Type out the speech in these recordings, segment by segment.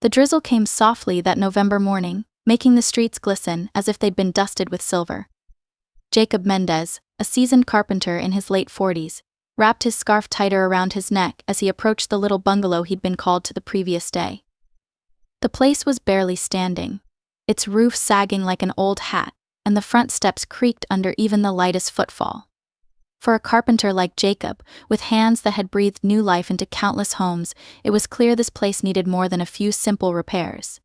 The drizzle came softly that November morning, making the streets glisten as if they'd been dusted with silver. Jacob Mendez, a seasoned carpenter in his late 40s, wrapped his scarf tighter around his neck as he approached the little bungalow he'd been called to the previous day. The place was barely standing, its roof sagging like an old hat, and the front steps creaked under even the lightest footfall. For a carpenter like Jacob, with hands that had breathed new life into countless homes, it was clear this place needed more than a few simple repairs.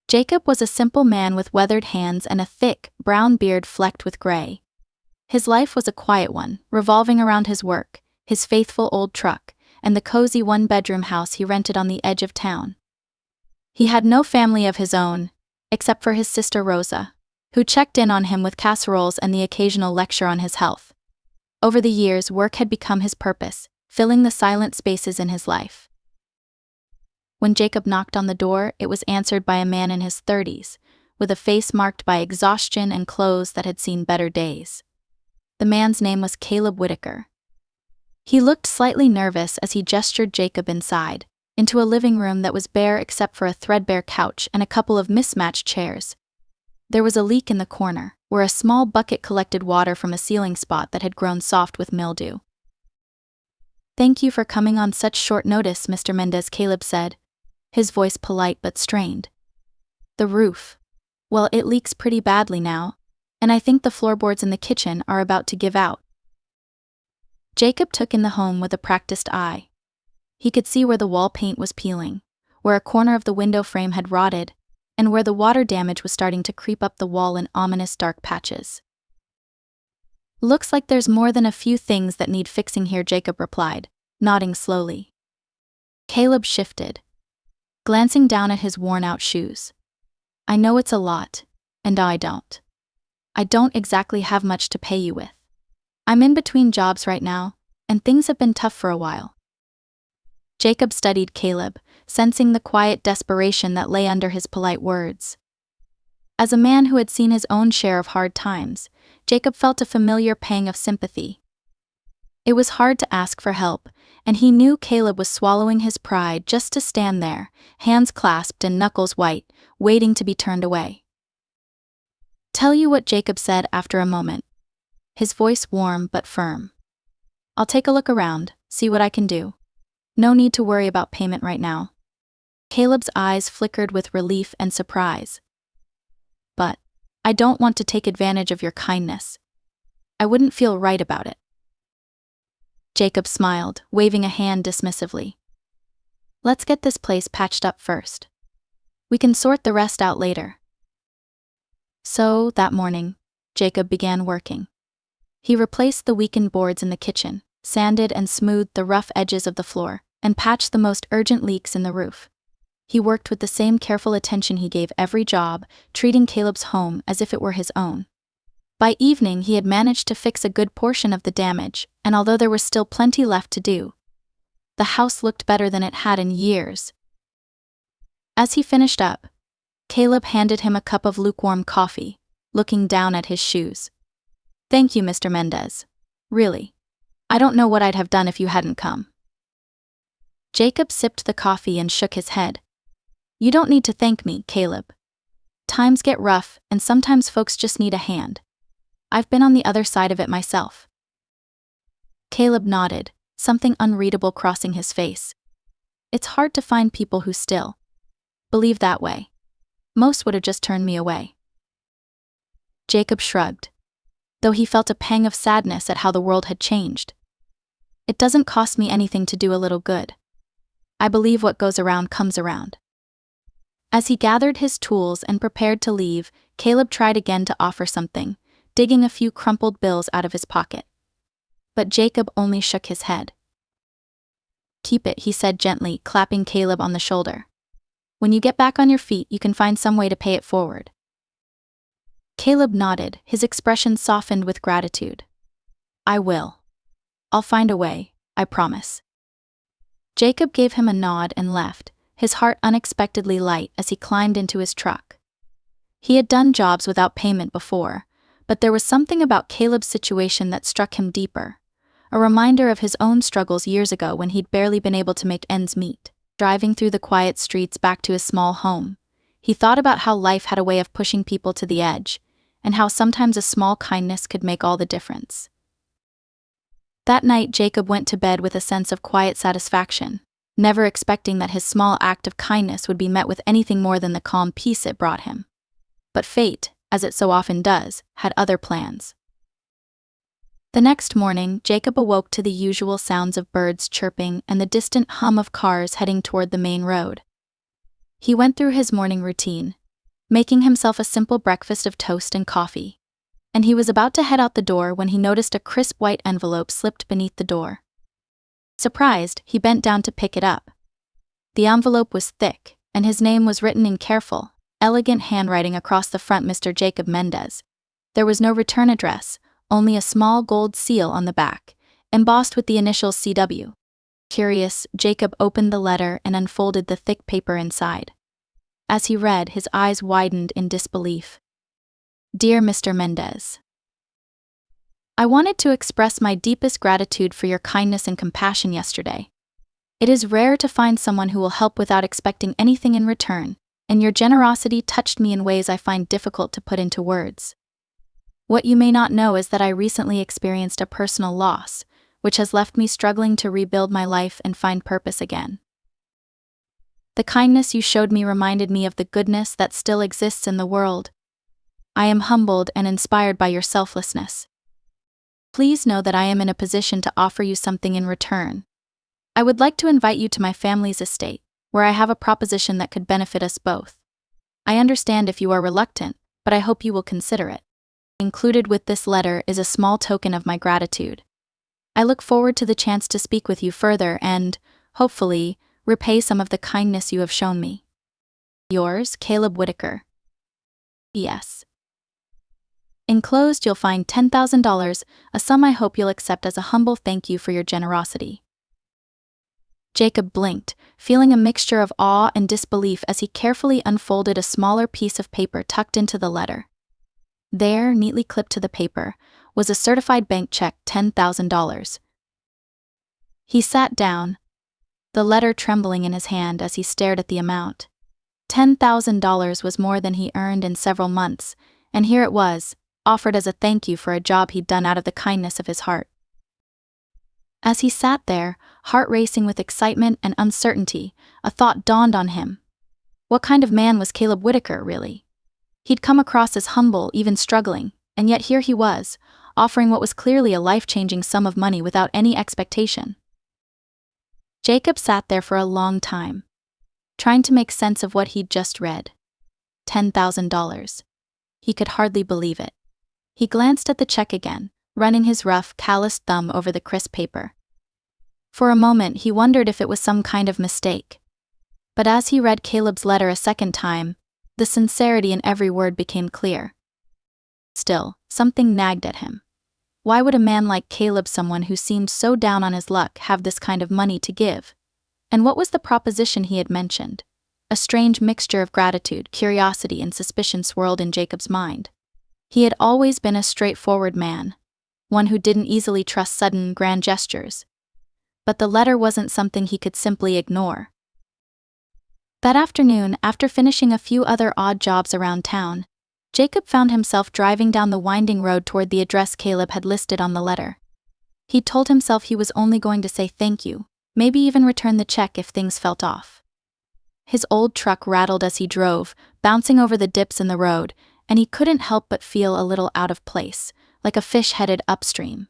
Jacob was a simple man with weathered hands and a thick, brown beard flecked with gray. His life was a quiet one, revolving around his work, his faithful old truck, and the cozy one-bedroom house he rented on the edge of town. He had no family of his own, except for his sister Rosa, who checked in on him with casseroles and the occasional lecture on his health. Over the years, work had become his purpose, filling the silent spaces in his life. When Jacob knocked on the door, it was answered by a man in his 30s, with a face marked by exhaustion and clothes that had seen better days. The man's name was Caleb Whitaker. He looked slightly nervous as he gestured Jacob inside, into a living room that was bare except for a threadbare couch and a couple of mismatched chairs. There was a leak in the corner, where a small bucket collected water from a ceiling spot that had grown soft with mildew. "Thank you for coming on such short notice, Mr. Mendez," Caleb said, his voice polite but strained. "The roof. Well, it leaks pretty badly now, and I think the floorboards in the kitchen are about to give out." Jacob took in the home with a practiced eye. He could see where the wall paint was peeling, where a corner of the window frame had rotted, and where the water damage was starting to creep up the wall in ominous dark patches. "Looks like there's more than a few things that need fixing here," Jacob replied, nodding slowly. Caleb shifted, glancing down at his worn-out shoes. "I know it's a lot, and I don't exactly have much to pay you with. I'm in between jobs right now, and things have been tough for a while." Jacob studied Caleb, sensing the quiet desperation that lay under his polite words. As a man who had seen his own share of hard times, Jacob felt a familiar pang of sympathy. It was hard to ask for help, and he knew Caleb was swallowing his pride just to stand there, hands clasped and knuckles white, waiting to be turned away. "Tell you what," Jacob said after a moment, his voice warm but firm. "I'll take a look around, see what I can do. No need to worry about payment right now." Caleb's eyes flickered with relief and surprise. "But I don't want to take advantage of your kindness. I wouldn't feel right about it." Jacob smiled, waving a hand dismissively. "Let's get this place patched up first. We can sort the rest out later." So, that morning, Jacob began working. He replaced the weakened boards in the kitchen, sanded and smoothed the rough edges of the floor, and patched the most urgent leaks in the roof. He worked with the same careful attention he gave every job, treating Caleb's home as if it were his own. By evening, he had managed to fix a good portion of the damage, and although there was still plenty left to do, the house looked better than it had in years. As he finished up, Caleb handed him a cup of lukewarm coffee, looking down at his shoes. "Thank you, Mr. Mendez. Really. I don't know what I'd have done if you hadn't come." Jacob sipped the coffee and shook his head. "You don't need to thank me, Caleb. Times get rough, and sometimes folks just need a hand. I've been on the other side of it myself." Caleb nodded, something unreadable crossing his face. "It's hard to find people who still believe that way. Most would have just turned me away." Jacob shrugged, though he felt a pang of sadness at how the world had changed. "It doesn't cost me anything to do a little good. I believe what goes around comes around." As he gathered his tools and prepared to leave, Caleb tried again to offer something, digging a few crumpled bills out of his pocket. But Jacob only shook his head. "Keep it," he said gently, clapping Caleb on the shoulder. "When you get back on your feet, you can find some way to pay it forward." Caleb nodded, his expression softened with gratitude. "I will. I'll find a way, I promise." Jacob gave him a nod and left, his heart unexpectedly light as he climbed into his truck. He had done jobs without payment before, but there was something about Caleb's situation that struck him deeper, a reminder of his own struggles years ago when he'd barely been able to make ends meet. Driving through the quiet streets back to his small home, he thought about how life had a way of pushing people to the edge, and how sometimes a small kindness could make all the difference. That night, Jacob went to bed with a sense of quiet satisfaction, never expecting that his small act of kindness would be met with anything more than the calm peace it brought him. But fate, as it so often does, had other plans. The next morning, Jacob awoke to the usual sounds of birds chirping and the distant hum of cars heading toward the main road. He went through his morning routine, making himself a simple breakfast of toast and coffee, and he was about to head out the door when he noticed a crisp white envelope slipped beneath the door. Surprised, he bent down to pick it up. The envelope was thick, and his name was written in careful, elegant handwriting across the front: Mr. Jacob Mendez. There was no return address, only a small gold seal on the back, embossed with the initials CW. Curious, Jacob opened the letter and unfolded the thick paper inside. As he read, his eyes widened in disbelief. Dear Mr. Mendez, I wanted to express my deepest gratitude for your kindness and compassion yesterday. It is rare to find someone who will help without expecting anything in return, and your generosity touched me in ways I find difficult to put into words. What you may not know is that I recently experienced a personal loss, which has left me struggling to rebuild my life and find purpose again. The kindness you showed me reminded me of the goodness that still exists in the world. I am humbled and inspired by your selflessness. Please know that I am in a position to offer you something in return. I would like to invite you to my family's estate, where I have a proposition that could benefit us both. I understand if you are reluctant, but I hope you will consider it. Included with this letter is a small token of my gratitude. I look forward to the chance to speak with you further and, hopefully, repay some of the kindness you have shown me. Yours, Caleb Whitaker. P.S. Enclosed you'll find $10,000, a sum I hope you'll accept as a humble thank you for your generosity. Jacob blinked, feeling a mixture of awe and disbelief as he carefully unfolded a smaller piece of paper tucked into the letter. There, neatly clipped to the paper, was a certified bank check: $10,000. He sat down, the letter trembling in his hand as he stared at the amount. $10,000 was more than he earned in several months, and here it was, offered as a thank you for a job he'd done out of the kindness of his heart. As he sat there, heart racing with excitement and uncertainty, a thought dawned on him. What kind of man was Caleb Whitaker, really? He'd come across as humble, even struggling, and yet here he was, offering what was clearly a life-changing sum of money without any expectation. Jacob sat there for a long time, trying to make sense of what he'd just read. $10,000. He could hardly believe it. He glanced at the check again, running his rough, calloused thumb over the crisp paper. For a moment he wondered if it was some kind of mistake. But as he read Caleb's letter a second time, the sincerity in every word became clear. Still, something nagged at him. Why would a man like Caleb, someone who seemed so down on his luck, have this kind of money to give? And what was the proposition he had mentioned? A strange mixture of gratitude, curiosity, and suspicion swirled in Jacob's mind. He had always been a straightforward man, one who didn't easily trust sudden, grand gestures. But the letter wasn't something he could simply ignore. That afternoon, after finishing a few other odd jobs around town, Jacob found himself driving down the winding road toward the address Caleb had listed on the letter. He told himself he was only going to say thank you, maybe even return the check if things felt off. His old truck rattled as he drove, bouncing over the dips in the road, and he couldn't help but feel a little out of place, like a fish headed upstream.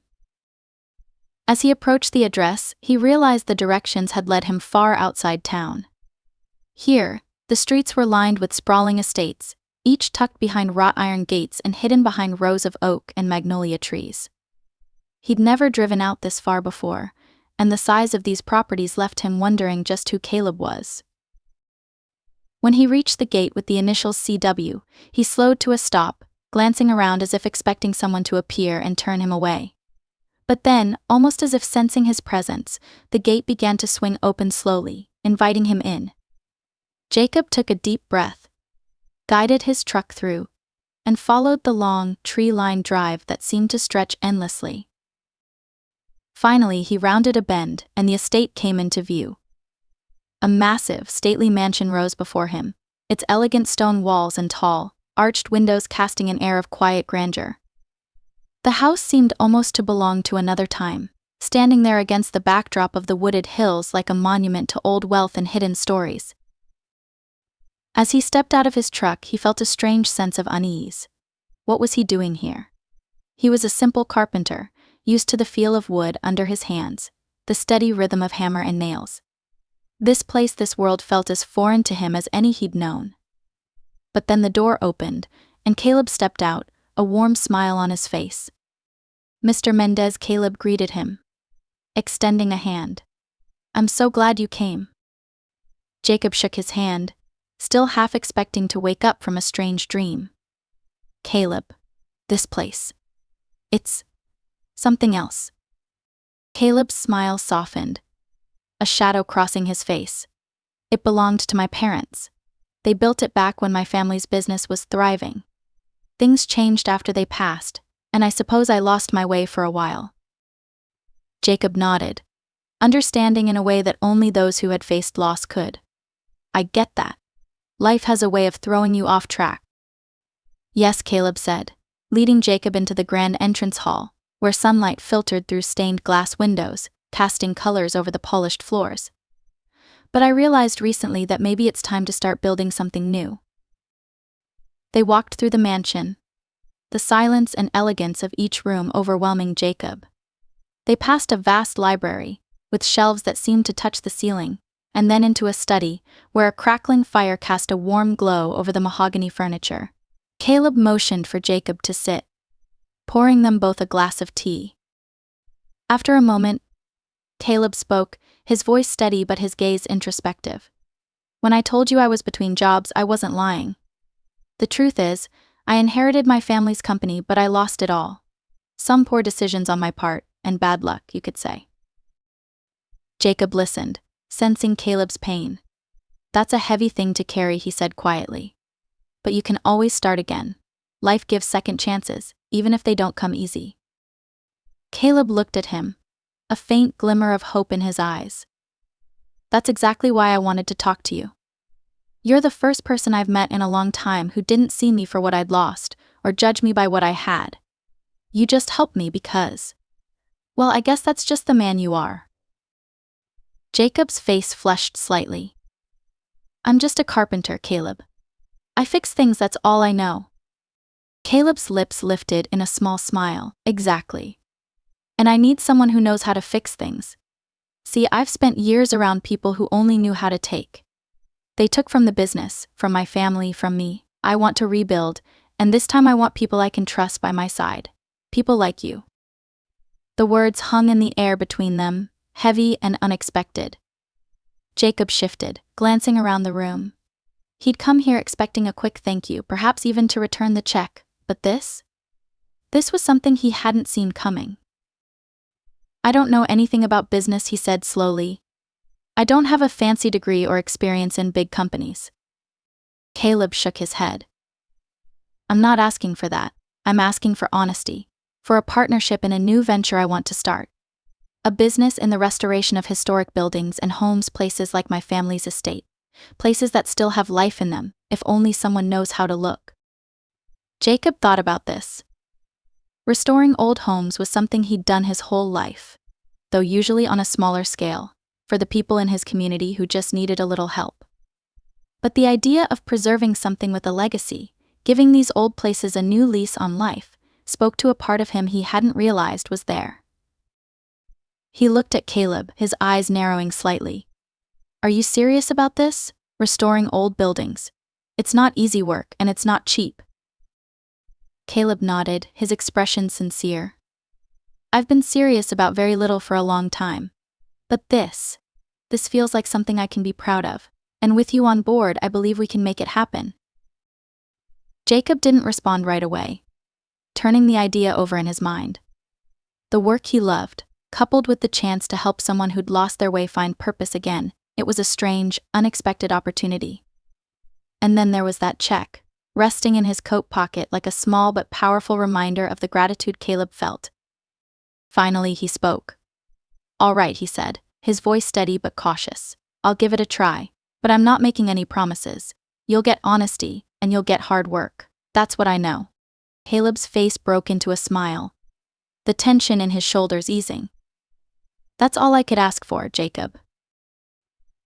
As he approached the address, he realized the directions had led him far outside town. Here, the streets were lined with sprawling estates, each tucked behind wrought iron gates and hidden behind rows of oak and magnolia trees. He'd never driven out this far before, and the size of these properties left him wondering just who Caleb was. When he reached the gate with the initials CW, he slowed to a stop, glancing around as if expecting someone to appear and turn him away. But then, almost as if sensing his presence, the gate began to swing open slowly, inviting him in. Jacob took a deep breath, guided his truck through, and followed the long, tree-lined drive that seemed to stretch endlessly. Finally, he rounded a bend, and the estate came into view. A massive, stately mansion rose before him, its elegant stone walls and tall, arched windows casting an air of quiet grandeur. The house seemed almost to belong to another time, standing there against the backdrop of the wooded hills like a monument to old wealth and hidden stories. As he stepped out of his truck, he felt a strange sense of unease. What was he doing here? He was a simple carpenter, used to the feel of wood under his hands, the steady rhythm of hammer and nails. This place, this world felt as foreign to him as any he'd known. But then the door opened, and Caleb stepped out, a warm smile on his face. "Mr. Mendez," Caleb greeted him, extending a hand. "I'm so glad you came." Jacob shook his hand, still half expecting to wake up from a strange dream. "Caleb, this place. It's something else." Caleb's smile softened, a shadow crossing his face. "It belonged to my parents. They built it back when my family's business was thriving. Things changed after they passed, and I suppose I lost my way for a while." Jacob nodded, understanding in a way that only those who had faced loss could. "I get that. Life has a way of throwing you off track." "Yes," Caleb said, leading Jacob into the grand entrance hall, where sunlight filtered through stained glass windows, casting colors over the polished floors. "But I realized recently that maybe it's time to start building something new." They walked through the mansion, the silence and elegance of each room overwhelming Jacob. They passed a vast library, with shelves that seemed to touch the ceiling, and then into a study, where a crackling fire cast a warm glow over the mahogany furniture. Caleb motioned for Jacob to sit, pouring them both a glass of tea. After a moment, Caleb spoke, his voice steady but his gaze introspective. "When I told you I was between jobs, I wasn't lying. The truth is, I inherited my family's company, but I lost it all. Some poor decisions on my part, and bad luck, you could say." Jacob listened, sensing Caleb's pain. "That's a heavy thing to carry," he said quietly. "But you can always start again. Life gives second chances, even if they don't come easy." Caleb looked at him, a faint glimmer of hope in his eyes. "That's exactly why I wanted to talk to you. You're the first person I've met in a long time who didn't see me for what I'd lost, or judge me by what I had. You just helped me because, well, I guess that's just the man you are." Jacob's face flushed slightly. "I'm just a carpenter, Caleb. I fix things, that's all I know." Caleb's lips lifted in a small smile. "Exactly. And I need someone who knows how to fix things. See, I've spent years around people who only knew how to take. They took from the business, from my family, from me. I want to rebuild, and this time I want people I can trust by my side. People like you." The words hung in the air between them, heavy and unexpected. Jacob shifted, glancing around the room. He'd come here expecting a quick thank you, perhaps even to return the check, but this was something he hadn't seen coming. "I don't know anything about business," he said slowly. "I don't have a fancy degree or experience in big companies." Caleb shook his head. "I'm not asking for that. I'm asking for honesty, for a partnership in a new venture I want to start. A business in the restoration of historic buildings and homes, places like my family's estate. Places that still have life in them, if only someone knows how to look." Jacob thought about this. Restoring old homes was something he'd done his whole life, though usually on a smaller scale, for the people in his community who just needed a little help. But the idea of preserving something with a legacy, giving these old places a new lease on life, spoke to a part of him he hadn't realized was there. He looked at Caleb, his eyes narrowing slightly. "Are you serious about this? Restoring old buildings? It's not easy work, and it's not cheap." Caleb nodded, his expression sincere. "I've been serious about very little for a long time. But this feels like something I can be proud of, and with you on board, I believe we can make it happen." Jacob didn't respond right away, turning the idea over in his mind. The work he loved, coupled with the chance to help someone who'd lost their way find purpose again, it was a strange, unexpected opportunity. And then there was that check, resting in his coat pocket like a small but powerful reminder of the gratitude Caleb felt. Finally he spoke. "All right," he said, his voice steady but cautious. I'll give it a try, but I'm not making any promises. You'll get honesty, and you'll get hard work. That's what I know. Caleb's face broke into a smile, the tension in his shoulders easing. That's all I could ask for, Jacob.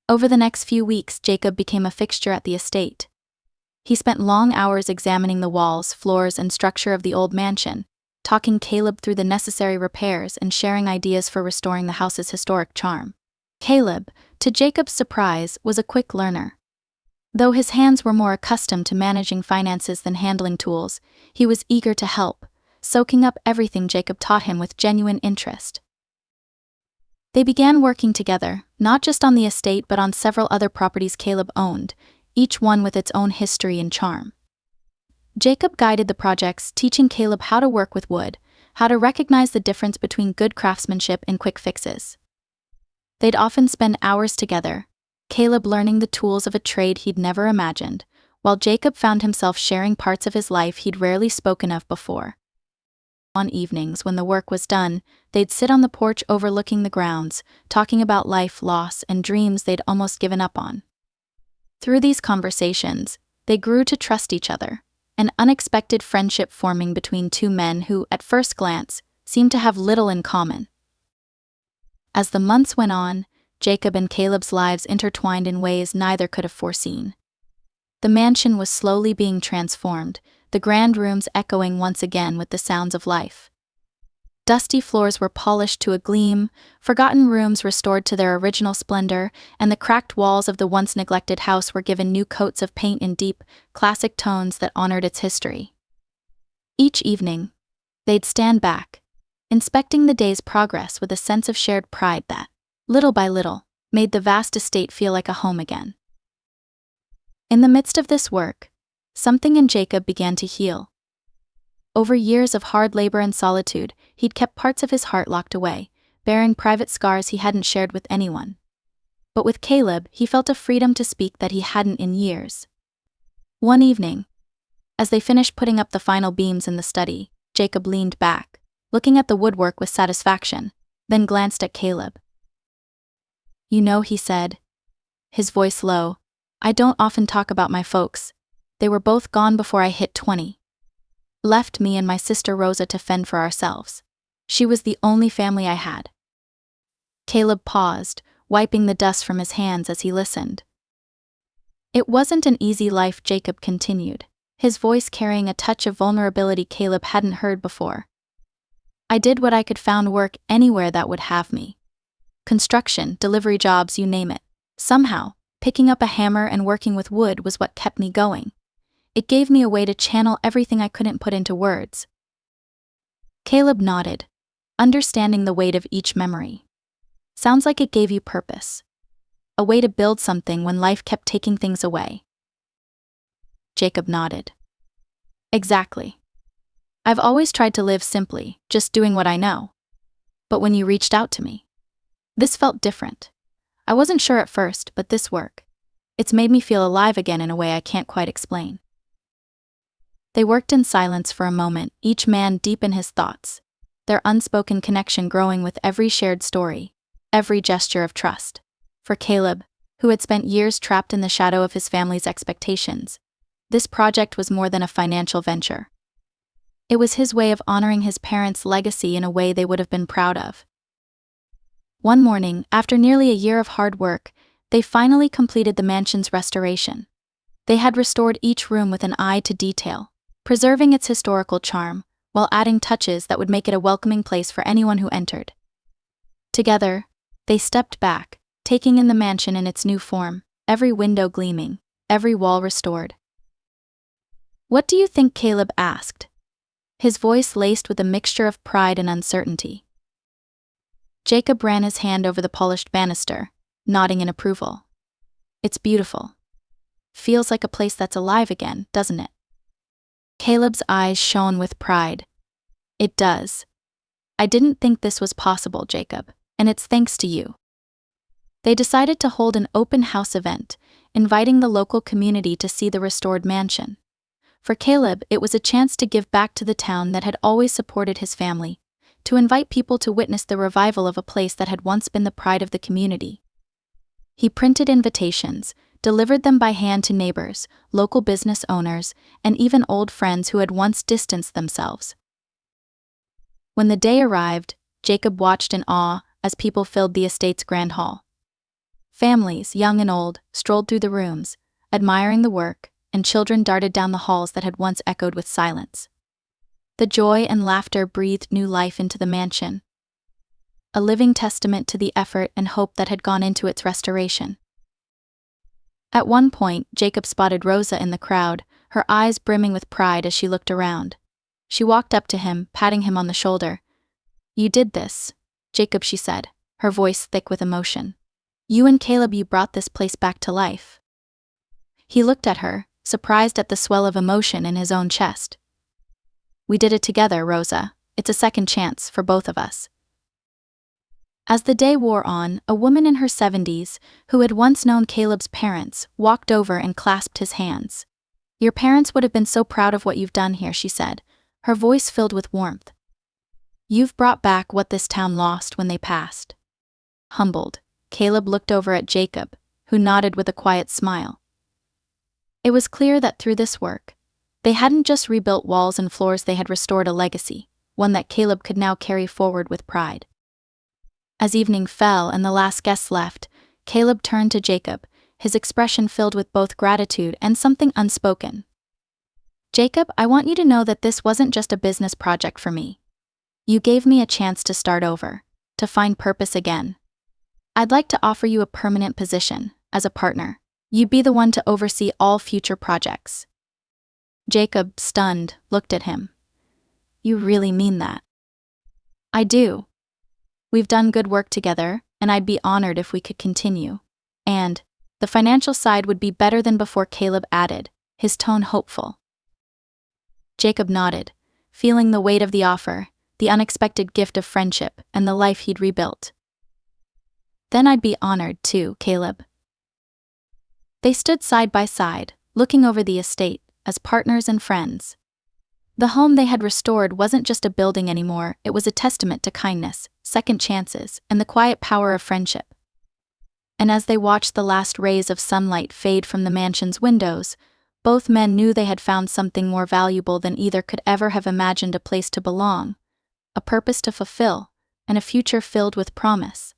Over the next few weeks, Jacob became a fixture at the estate. He spent long hours examining the walls, floors, and structure of the old mansion, talking Caleb through the necessary repairs and sharing ideas for restoring the house's historic charm. Caleb, to Jacob's surprise, was a quick learner. Though his hands were more accustomed to managing finances than handling tools, he was eager to help, soaking up everything Jacob taught him with genuine interest. They began working together, not just on the estate but on several other properties Caleb owned, each one with its own history and charm. Jacob guided the projects, teaching Caleb how to work with wood, how to recognize the difference between good craftsmanship and quick fixes. They'd often spend hours together, Caleb learning the tools of a trade he'd never imagined, while Jacob found himself sharing parts of his life he'd rarely spoken of before. On evenings when the work was done, they'd sit on the porch overlooking the grounds, talking about life, loss, and dreams they'd almost given up on. Through these conversations, they grew to trust each other, an unexpected friendship forming between two men who, at first glance, seemed to have little in common. As the months went on, Jacob and Caleb's lives intertwined in ways neither could have foreseen. The mansion was slowly being transformed, the grand rooms echoing once again with the sounds of life. Dusty floors were polished to a gleam, forgotten rooms restored to their original splendor, and the cracked walls of the once neglected house were given new coats of paint in deep, classic tones that honored its history. Each evening, they'd stand back, inspecting the day's progress with a sense of shared pride that, little by little, made the vast estate feel like a home again. In the midst of this work, something in Jacob began to heal. Over years of hard labor and solitude, he'd kept parts of his heart locked away, bearing private scars he hadn't shared with anyone. But with Caleb, he felt a freedom to speak that he hadn't in years. One evening, as they finished putting up the final beams in the study, Jacob leaned back, looking at the woodwork with satisfaction, then glanced at Caleb. "You know," he said, his voice low, "I don't often talk about my folks. They were both gone before I hit 20. Left me and my sister Rosa to fend for ourselves. She was the only family I had." Caleb paused, wiping the dust from his hands as he listened. "It wasn't an easy life," Jacob continued, his voice carrying a touch of vulnerability Caleb hadn't heard before. "I did what I could, found work anywhere that would have me. Construction, delivery jobs, you name it. Somehow, picking up a hammer and working with wood was what kept me going. It gave me a way to channel everything I couldn't put into words." Caleb nodded, understanding the weight of each memory. "Sounds like it gave you purpose. A way to build something when life kept taking things away." Jacob nodded. "Exactly. I've always tried to live simply, just doing what I know. But when you reached out to me, this felt different. I wasn't sure at first, but this work, it's made me feel alive again in a way I can't quite explain." They worked in silence for a moment, each man deep in his thoughts, their unspoken connection growing with every shared story, every gesture of trust. For Caleb, who had spent years trapped in the shadow of his family's expectations, this project was more than a financial venture. It was his way of honoring his parents' legacy in a way they would have been proud of. One morning, after nearly a year of hard work, they finally completed the mansion's restoration. They had restored each room with an eye to detail, preserving its historical charm, while adding touches that would make it a welcoming place for anyone who entered. Together, they stepped back, taking in the mansion in its new form, every window gleaming, every wall restored. "What do you think?" Caleb asked, his voice laced with a mixture of pride and uncertainty. Jacob ran his hand over the polished banister, nodding in approval. "It's beautiful. Feels like a place that's alive again, doesn't it?" Caleb's eyes shone with pride. "It does. I didn't think this was possible, Jacob, and it's thanks to you." They decided to hold an open house event, inviting the local community to see the restored mansion. For Caleb, it was a chance to give back to the town that had always supported his family, to invite people to witness the revival of a place that had once been the pride of the community. He printed invitations, delivered them by hand to neighbors, local business owners, and even old friends who had once distanced themselves. When the day arrived, Jacob watched in awe as people filled the estate's grand hall. Families, young and old, strolled through the rooms, admiring the work, and children darted down the halls that had once echoed with silence. The joy and laughter breathed new life into the mansion, a living testament to the effort and hope that had gone into its restoration. At one point, Jacob spotted Rosa in the crowd, her eyes brimming with pride as she looked around. She walked up to him, patting him on the shoulder. "You did this, Jacob," she said, her voice thick with emotion. "You and Caleb, you brought this place back to life." He looked at her, surprised at the swell of emotion in his own chest. "We did it together, Rosa. It's a second chance for both of us." As the day wore on, a woman in her 70s, who had once known Caleb's parents, walked over and clasped his hands. "Your parents would have been so proud of what you've done here," she said, her voice filled with warmth. "You've brought back what this town lost when they passed." Humbled, Caleb looked over at Jacob, who nodded with a quiet smile. It was clear that through this work, they hadn't just rebuilt walls and floors, they had restored a legacy, one that Caleb could now carry forward with pride. As evening fell and the last guests left, Caleb turned to Jacob, his expression filled with both gratitude and something unspoken. "Jacob, I want you to know that this wasn't just a business project for me. You gave me a chance to start over, to find purpose again. I'd like to offer you a permanent position, as a partner. You'd be the one to oversee all future projects." Jacob, stunned, looked at him. "You really mean that?" "I do. We've done good work together, and I'd be honored if we could continue. And the financial side would be better than before," Caleb added, his tone hopeful. Jacob nodded, feeling the weight of the offer, the unexpected gift of friendship, and the life he'd rebuilt. "Then I'd be honored too, Caleb." They stood side by side, looking over the estate, as partners and friends. The home they had restored wasn't just a building anymore, it was a testament to kindness, second chances, and the quiet power of friendship. And as they watched the last rays of sunlight fade from the mansion's windows, both men knew they had found something more valuable than either could ever have imagined: a place to belong, a purpose to fulfill, and a future filled with promise.